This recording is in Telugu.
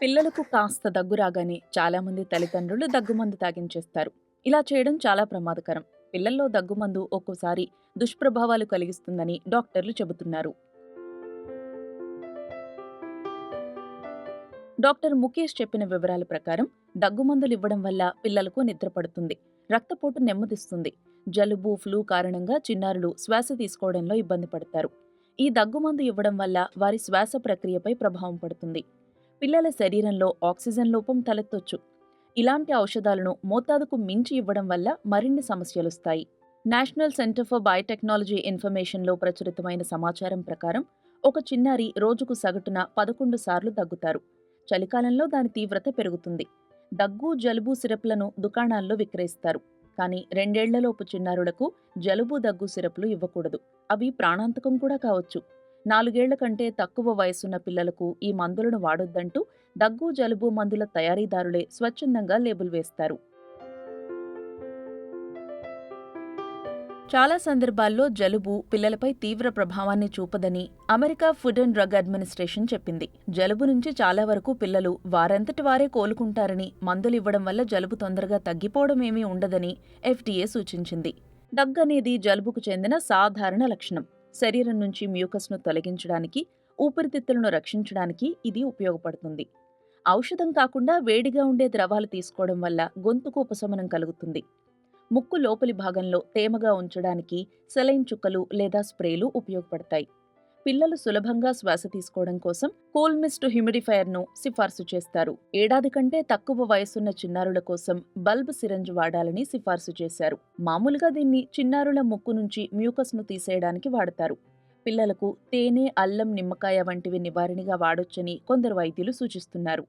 పిల్లలకు కాస్త దగ్గు రాగానే చాలామంది తల్లిదండ్రులు దగ్గుమందు తాగించేస్తారు. ఇలా చేయడం చాలా ప్రమాదకరం. పిల్లల్లో దగ్గుమందు ఒక్కోసారి దుష్ప్రభావాలు కలిగిస్తుందని డాక్టర్లు చెబుతున్నారు. డాక్టర్ ముఖేష్ చెప్పిన వివరాల ప్రకారం దగ్గుమందులు ఇవ్వడం వల్ల పిల్లలకు నిద్ర పడుతుంది, రక్తపోటు నెమ్మదిస్తుంది. జలుబు, ఫ్లూ కారణంగా చిన్నారులు శ్వాస తీసుకోవడంలో ఇబ్బంది పడతారు. ఈ దగ్గుమందు ఇవ్వడం వల్ల వారి శ్వాస ప్రక్రియపై ప్రభావం పడుతుంది. పిల్లల శరీరంలో ఆక్సిజన్ లోపం తలెత్తొచ్చు. ఇలాంటి ఔషధాలను మోతాదుకు మించి ఇవ్వడం వల్ల మరిన్ని సమస్యలొస్తాయి. నేషనల్ సెంటర్ ఫర్ బయోటెక్నాలజీ ఇన్ఫర్మేషన్లో ప్రచురితమైన సమాచారం ప్రకారం ఒక చిన్నారి రోజుకు సగటున 11 సార్లు దగ్గుతారు. చలికాలంలో దాని తీవ్రత పెరుగుతుంది. దగ్గు, జలుబు సిరప్లను దుకాణాల్లో విక్రయిస్తారు. కానీ 2 ఏళ్లలోపు చిన్నారులకు జలుబు, దగ్గు సిరప్లు ఇవ్వకూడదు. అవి ప్రాణాంతకం కూడా కావచ్చు. 4 ఏళ్ల కంటే తక్కువ వయసున్న పిల్లలకు ఈ మందులను వాడొద్దంటూ దగ్గు, జలుబు మందుల తయారీదారులే స్వచ్ఛందంగా లేబుల్ వేస్తారు. చాలా సందర్భాల్లో జలుబు పిల్లలపై తీవ్ర ప్రభావాన్ని చూపదని America Food and Drug Administration చెప్పింది. జలుబు నుంచి చాలా వరకు పిల్లలు వారంతటి వారే కోలుకుంటారని, మందులివ్వడం వల్ల జలుబు తొందరగా తగ్గిపోవడమేమీ ఉండదని FDA సూచించింది. దగ్గు అనేది జలుబుకు చెందిన సాధారణ లక్షణం. శరీరం నుంచి మ్యూకస్ను తొలగించడానికి, ఊపిరితిత్తులను రక్షించడానికి ఇది ఉపయోగపడుతుంది. ఔషధం కాకుండా వేడిగా ఉండే ద్రవాలు తీసుకోవడం వల్ల గొంతుకు ఉపశమనం కలుగుతుంది. ముక్కు లోపలి భాగంలో తేమగా ఉంచడానికి సెలైన్ చుక్కలు లేదా స్ప్రేలు ఉపయోగపడతాయి. పిల్లలు సులభంగా శ్వాస తీసుకోవడం కోసం కూల్ మిస్ట్ హ్యూమిడిఫైయర్ను సిఫార్సు చేస్తారు. 1 ఏడాది కంటే తక్కువ వయసున్న చిన్నారుల కోసం బల్బ్ సిరంజ్ వాడాలని సిఫార్సు చేశారు. మామూలుగా దీన్ని చిన్నారుల ముక్కు నుంచి మ్యూకస్ను తీసేయడానికి వాడతారు. పిల్లలకు తేనె, అల్లం, నిమ్మకాయ వంటివి నివారణగా వాడొచ్చని కొందరు వైద్యులు సూచిస్తున్నారు.